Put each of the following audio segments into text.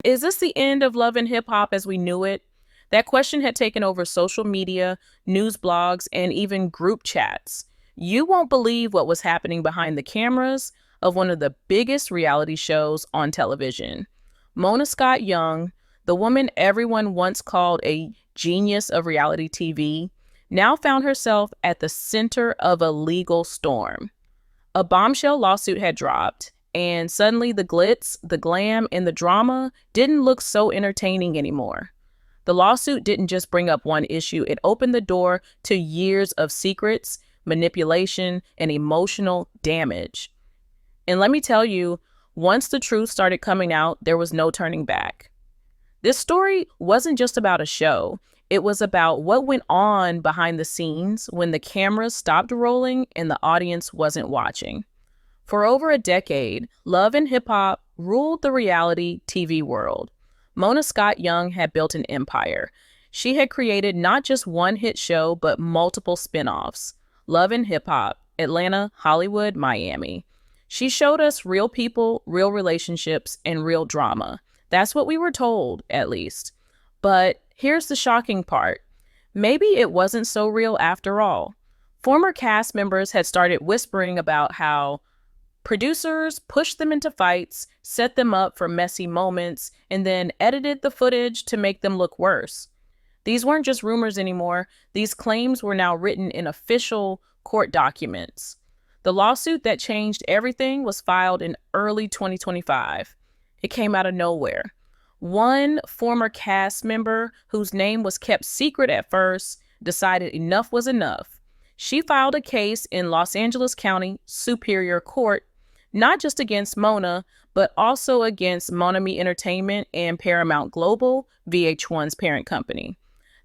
Is this the end of love and hip hop as we knew it? That question had taken over social media, news blogs, and even group chats. You won't believe what was happening behind the cameras of one of the biggest reality shows on television. Mona Scott Young, the woman everyone once called a genius of reality TV, now found herself at the center of a legal storm. A bombshell lawsuit had dropped, and suddenly the glitz, the glam, and the drama didn't look so entertaining anymore. The lawsuit didn't just bring up one issue, it opened the door to years of secrets, manipulation, and emotional damage. And let me tell you, once the truth started coming out, there was no turning back. This story wasn't just about a show. It was about what went on behind the scenes when the cameras stopped rolling and the audience wasn't watching. For over a decade, love and hip hop ruled the reality TV world. Mona Scott Young had built an empire. She had created not just one hit show, but multiple spin-offs. Love and Hip Hop, Atlanta, Hollywood, Miami. She showed us real people, real relationships, and real drama. That's what we were told, at least. But here's the shocking part. Maybe it wasn't so real after all. Former cast members had started whispering about how producers pushed them into fights, set them up for messy moments, and then edited the footage to make them look worse. These weren't just rumors anymore. These claims were now written in official court documents. The lawsuit that changed everything was filed in early 2025. It came out of nowhere. One former cast member, whose name was kept secret at first, decided enough was enough. She filed a case in Los Angeles County Superior Court, not just against Mona, but also against Monami Entertainment and Paramount Global, VH1's parent company.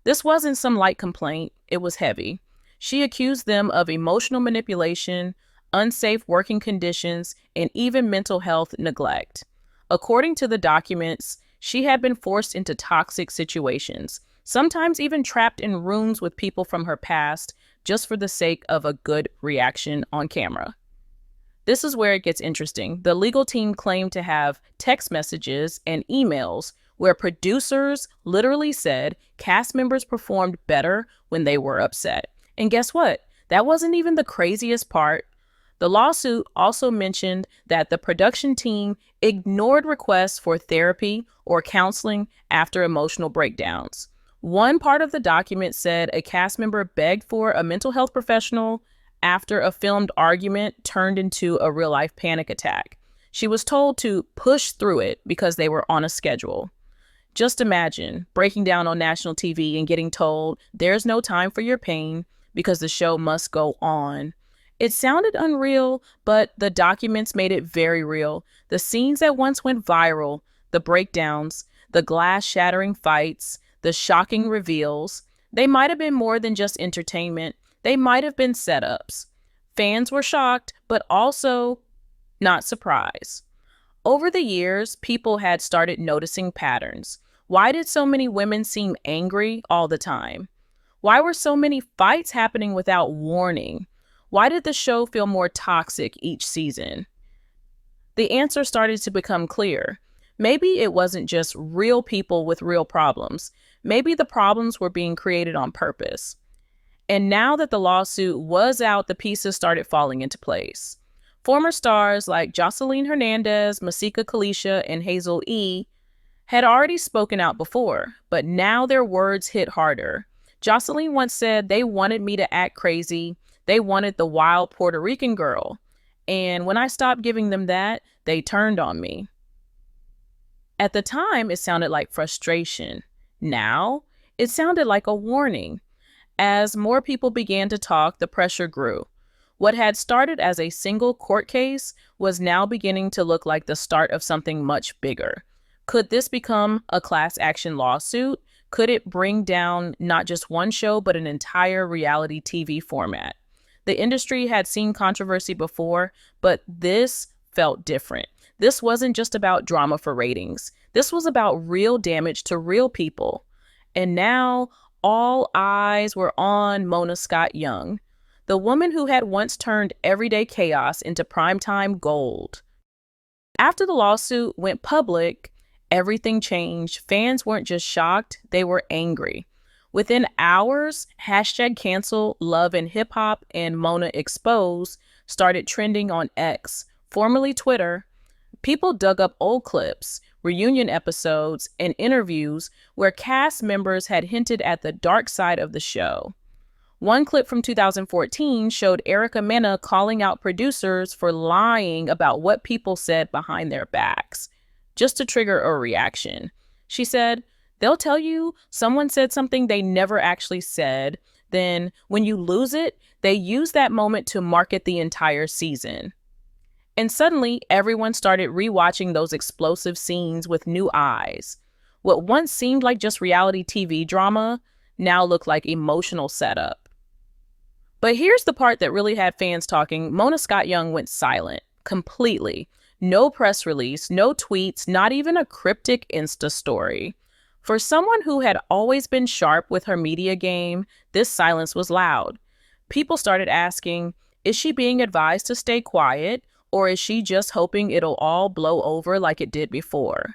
This wasn't some light complaint, it was heavy. She accused them of emotional manipulation, unsafe working conditions, and even mental health neglect. According to the documents, she had been forced into toxic situations, sometimes even trapped in rooms with people from her past, just for the sake of a good reaction on camera. This is where it gets interesting. The legal team claimed to have text messages and emails where producers literally said cast members performed better when they were upset. And guess what? That wasn't even the craziest part. The lawsuit also mentioned that the production team ignored requests for therapy or counseling after emotional breakdowns. One part of the document said a cast member begged for a mental health professional after a filmed argument turned into a real-life panic attack. She was told to push through it because they were on a schedule. Just imagine breaking down on national TV and getting told there's no time for your pain because the show must go on. It sounded unreal, but the documents made it very real. The scenes that once went viral, the breakdowns, the glass-shattering fights, the shocking reveals, they might have been more than just entertainment. They might have been setups. Fans were shocked, but also not surprised. Over the years, people had started noticing patterns. Why did so many women seem angry all the time? Why were so many fights happening without warning? Why did the show feel more toxic each season? The answer started to become clear. Maybe it wasn't just real people with real problems. Maybe the problems were being created on purpose. And now that the lawsuit was out, the pieces started falling into place. Former stars like Jocelyn Hernandez, Masika Kalisha, and Hazel E. had already spoken out before, but now their words hit harder. Jocelyn once said, "They wanted me to act crazy. They wanted the wild Puerto Rican girl. And when I stopped giving them that, they turned on me." At the time, it sounded like frustration. Now, it sounded like a warning. As more people began to talk, the pressure grew. What had started as a single court case was now beginning to look like the start of something much bigger. Could this become a class action lawsuit? Could it bring down not just one show, but an entire reality TV format? The industry had seen controversy before, but this felt different. This wasn't just about drama for ratings. This was about real damage to real people. And now, all eyes were on Mona Scott Young, the woman who had once turned everyday chaos into primetime gold. After the lawsuit went public, everything changed. Fans weren't just shocked, they were angry. Within hours, hashtag cancel love and hip hop and Mona exposed started trending on X, formerly Twitter. People dug up old clips, reunion episodes, and interviews where cast members had hinted at the dark side of the show. One clip from 2014 showed Erica Mena calling out producers for lying about what people said behind their backs, just to trigger a reaction. She said, "They'll tell you someone said something they never actually said. Then, when you lose it, they use that moment to market the entire season." And suddenly, everyone started rewatching those explosive scenes with new eyes. What once seemed like just reality TV drama now looked like emotional setup. But here's the part that really had fans talking. Mona Scott Young went silent, completely. No press release, no tweets, not even a cryptic Insta story. For someone who had always been sharp with her media game, this silence was loud. People started asking, is she being advised to stay quiet, or is she just hoping it'll all blow over like it did before?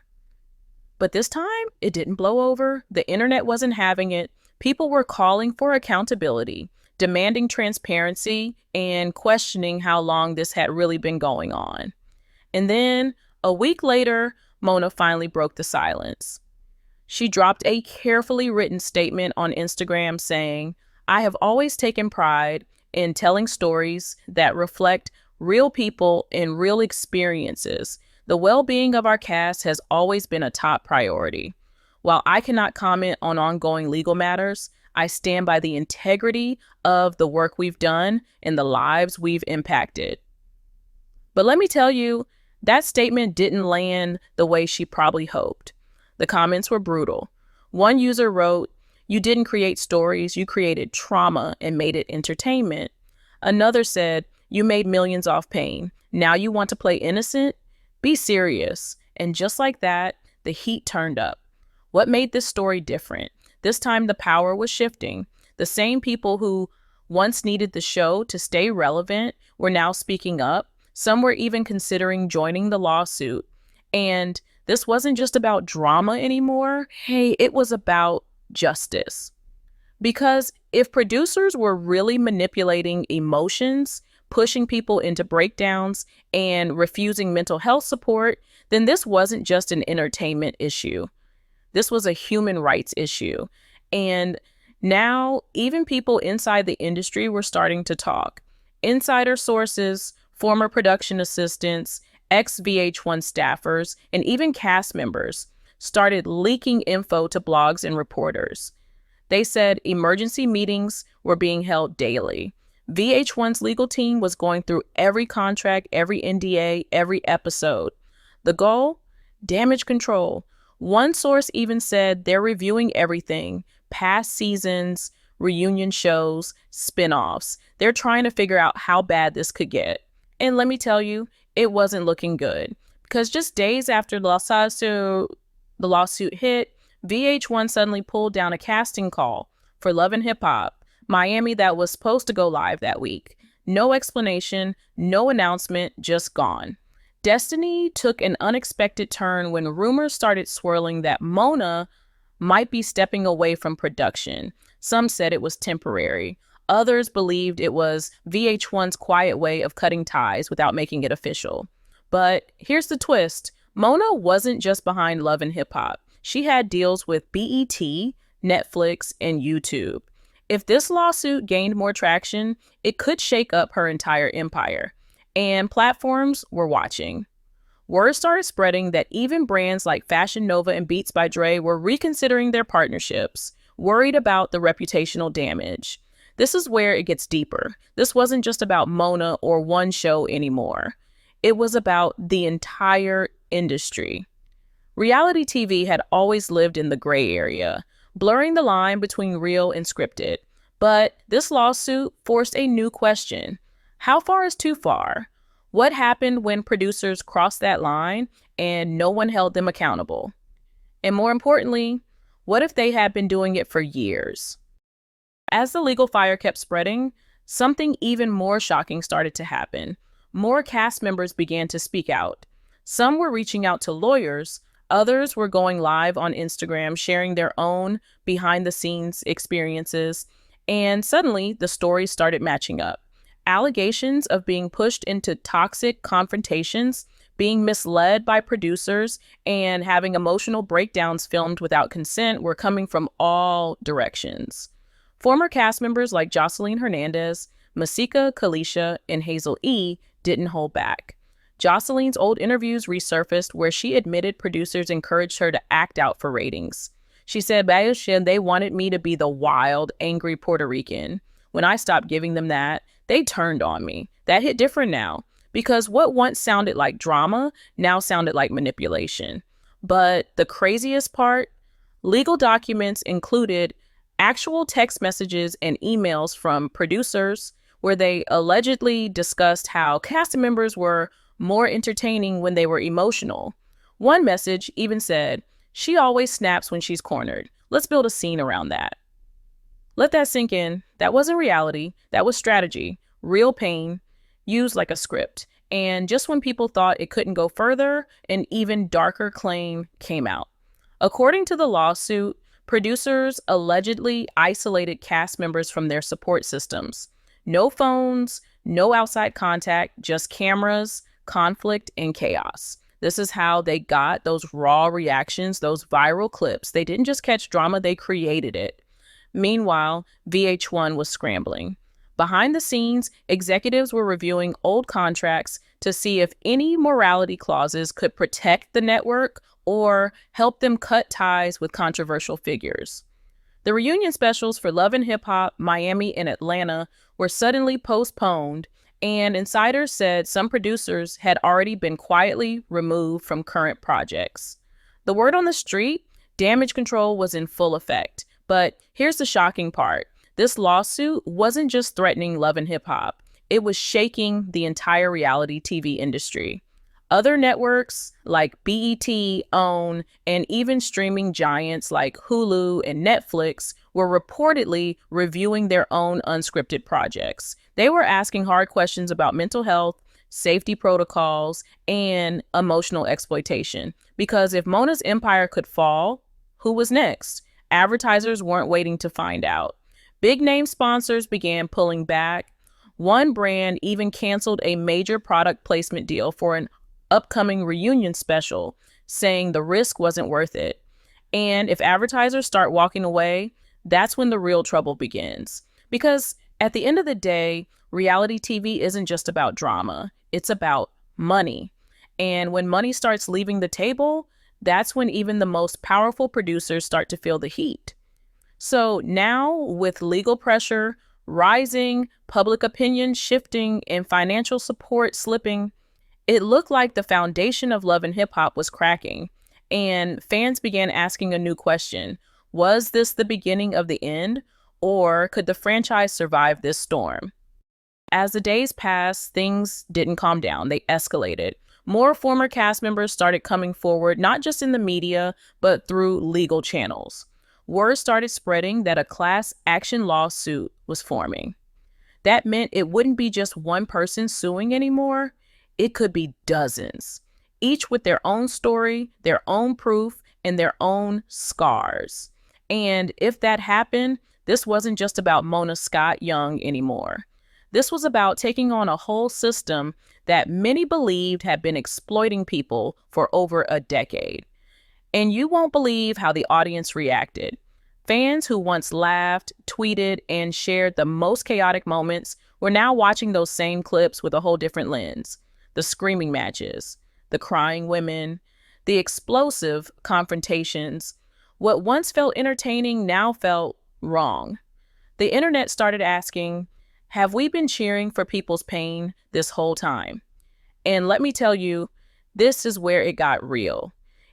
But this time, it didn't blow over. The internet wasn't having it. People were calling for accountability, demanding transparency, and questioning how long this had really been going on. And then, a week later, Mona finally broke the silence. She dropped a carefully written statement on Instagram saying, "I have always taken pride in telling stories that reflect real people and real experiences. The well-being of our cast has always been a top priority. While I cannot comment on ongoing legal matters, I stand by the integrity of the work we've done and the lives we've impacted." But let me tell you, that statement didn't land the way she probably hoped. The comments were brutal. One user wrote, "You didn't create stories, you created trauma and made it entertainment." Another said, "You made millions off pain. Now you want to play innocent? Be serious." And just like that, the heat turned up. What made this story different? This time the power was shifting. The same people who once needed the show to stay relevant were now speaking up. Some were even considering joining the lawsuit. And this wasn't just about drama anymore. Hey, it was about justice. Because if producers were really manipulating emotions, pushing people into breakdowns, and refusing mental health support, then this wasn't just an entertainment issue. This was a human rights issue. And now, even people inside the industry were starting to talk. Insider sources, former production assistants, ex-VH1 staffers, and even cast members started leaking info to blogs and reporters. They said emergency meetings were being held daily. VH1's legal team was going through every contract, every NDA, every episode. The goal? Damage control. One source even said they're reviewing everything, past seasons, reunion shows, spinoffs. They're trying to figure out how bad this could get. And let me tell you, it wasn't looking good. Because just days after the lawsuit hit, VH1 suddenly pulled down a casting call for Love and Hip Hop Miami that was supposed to go live that week. No explanation, no announcement, just gone. Destiny took an unexpected turn when rumors started swirling that Mona might be stepping away from production. Some said it was temporary. Others believed it was VH1's quiet way of cutting ties without making it official. But here's the twist. Mona wasn't just behind Love and Hip Hop. She had deals with BET, Netflix, and YouTube. If this lawsuit gained more traction, it could shake up her entire empire. And platforms were watching. Word started spreading that even brands like Fashion Nova and Beats by Dre were reconsidering their partnerships, worried about the reputational damage. This is where it gets deeper. This wasn't just about Mona or one show anymore. It was about the entire industry. Reality TV had always lived in the gray area, blurring the line between real and scripted. But this lawsuit forced a new question. How far is too far? What happened when producers crossed that line and no one held them accountable? And more importantly, what if they had been doing it for years? As the legal fire kept spreading, something even more shocking started to happen. More cast members began to speak out. Some were reaching out to lawyers, Others were going live on Instagram, sharing their own behind the scenes experiences, and suddenly the stories started matching up. Allegations of being pushed into toxic confrontations, being misled by producers, and having emotional breakdowns filmed without consent were coming from all directions. Former cast members like Jocelyn Hernandez, Masika Kalisha, and Hazel E. didn't hold back. Jocelyn's old interviews resurfaced where she admitted producers encouraged her to act out for ratings. She said, "Bayoshin, they wanted me to be the wild, angry Puerto Rican. When I stopped giving them that, they turned on me. That hit different now, because what once sounded like drama now sounded like manipulation." But the craziest part, legal documents included actual text messages and emails from producers where they allegedly discussed how cast members were more entertaining when they were emotional. One message even said, "She always snaps when she's cornered. Let's build a scene around that." Let that sink in. That wasn't reality. That was strategy, real pain, used like a script. And just when people thought it couldn't go further, an even darker claim came out. According to the lawsuit, producers allegedly isolated cast members from their support systems. No phones, no outside contact, just cameras, conflict, and chaos. This is how they got those raw reactions, those viral clips. They didn't just catch drama, they created it. Meanwhile, VH1 was scrambling. Behind the scenes, executives were reviewing old contracts to see if any morality clauses could protect the network or help them cut ties with controversial figures. The reunion specials for Love and Hip Hop, Miami, and Atlanta were suddenly postponed, and insiders said some producers had already been quietly removed from current projects. The word on the street, damage control was in full effect. But here's the shocking part. This lawsuit wasn't just threatening Love and Hip Hop. It was shaking the entire reality TV industry. Other networks like BET, OWN, and even streaming giants like Hulu and Netflix were reportedly reviewing their own unscripted projects. They were asking hard questions about mental health, safety protocols, and emotional exploitation. Because if Mona's empire could fall, who was next? Advertisers weren't waiting to find out. Big name sponsors began pulling back. One brand even canceled a major product placement deal for an upcoming reunion special, saying the risk wasn't worth it. And if advertisers start walking away, that's when the real trouble begins. Because at the end of the day, reality TV isn't just about drama, it's about money. And when money starts leaving the table, that's when even the most powerful producers start to feel the heat. So now, with legal pressure rising, public opinion shifting, and financial support slipping, it looked like the foundation of Love and Hip Hop was cracking. And fans began asking a new question. Was this the beginning of the end? Or could the franchise survive this storm? As the days passed, things didn't calm down. They escalated. More former cast members started coming forward, not just in the media, but through legal channels. Word started spreading that a class action lawsuit was forming. That meant it wouldn't be just one person suing anymore. It could be dozens, each with their own story, their own proof, and their own scars. And if that happened, this wasn't just about Mona Scott Young anymore. This was about taking on a whole system that many believed had been exploiting people for over a decade. And you won't believe how the audience reacted. Fans who once laughed, tweeted, and shared the most chaotic moments were now watching those same clips with a whole different lens. The screaming matches, the crying women, the explosive confrontations. What once felt entertaining now felt wrong. The internet started asking, have we been cheering for people's pain this whole time? And let me tell you, this is where it got real.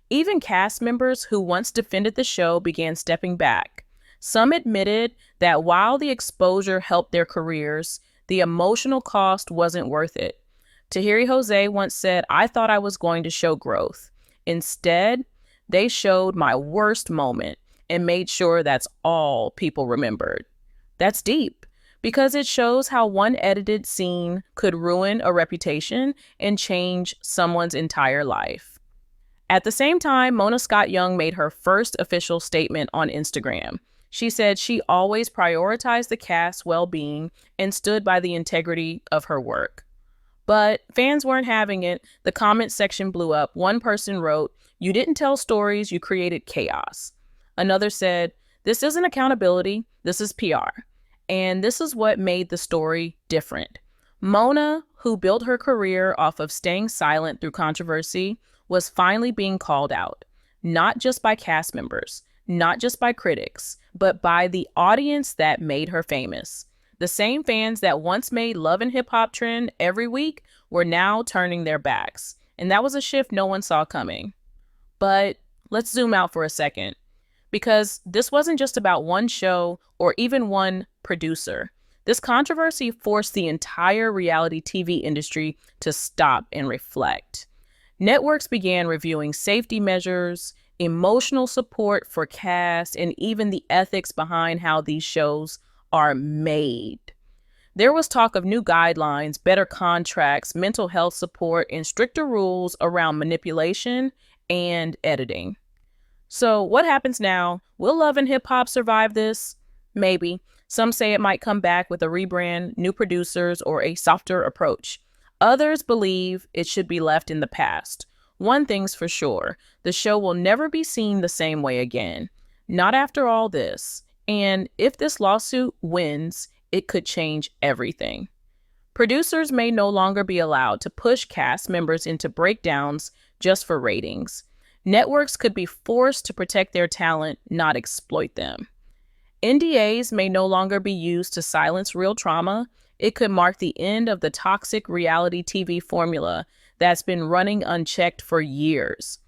Even cast members who once defended the show began stepping back. Some admitted that while the exposure helped their careers, the emotional cost wasn't worth it. Tahiri Jose once said, "I thought I was going to show growth. Instead, they showed my worst moment and made sure that's all people remembered." That's deep, because it shows how one edited scene could ruin a reputation and change someone's entire life. At the same time, Mona Scott Young made her first official statement on Instagram. She said she always prioritized the cast's well being and stood by the integrity of her work. But fans weren't having it. The comment section blew up. One person wrote, "You didn't tell stories, you created chaos." Another said, "This isn't accountability, this is PR." And this is what made the story different. Mona, who built her career off of staying silent through controversy, was finally being called out, not just by cast members, not just by critics, but by the audience that made her famous. The same fans that once made Love and Hip Hop trend every week were now turning their backs. And that was a shift no one saw coming. But let's zoom out for a second, because this wasn't just about one show or even one producer. This controversy forced the entire reality TV industry to stop and reflect. Networks began reviewing safety measures, emotional support for cast, and even the ethics behind how these shows are made. There was talk of new guidelines, better contracts, mental health support, and stricter rules around manipulation and editing. So what happens now? Will Love and Hip Hop survive this? Maybe. Some say it might come back with a rebrand, new producers, or a softer approach. Others believe it should be left in the past. One thing's for sure, the show will never be seen the same way again. Not after all this. And if this lawsuit wins, it could change everything. Producers may no longer be allowed to push cast members into breakdowns just for ratings. Networks could be forced to protect their talent, not exploit them. NDAs may no longer be used to silence real trauma. It could mark the end of the toxic reality TV formula that's been running unchecked for years.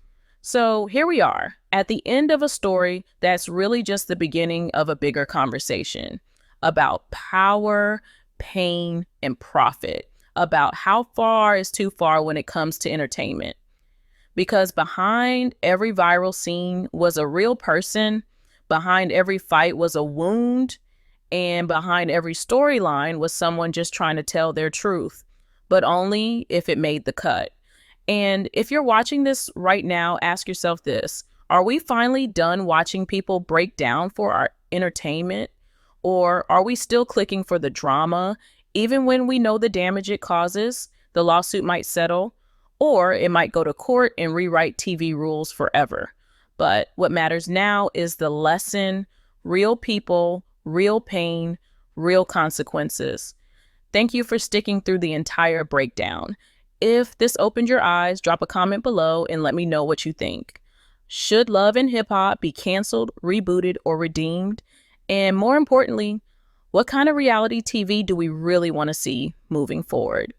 So here we are, at the end of a story that's really just the beginning of a bigger conversation about power, pain, and profit, about how far is too far when it comes to entertainment. Because behind every viral scene was a real person, behind every fight was a wound, and behind every storyline was someone just trying to tell their truth, but only if it made the cut. And if you're watching this right now, ask yourself this: are we finally done watching people break down for our entertainment? Or are we still clicking for the drama, even when we know the damage it causes? The lawsuit might settle, or it might go to court and rewrite TV rules forever. But what matters now is the lesson: real people, real pain, real consequences. Thank you for sticking through the entire breakdown. If this opened your eyes, drop a comment below and let me know what you think. Should Love and Hip Hop be canceled, rebooted, or redeemed? And more importantly, what kind of reality TV do we really want to see moving forward?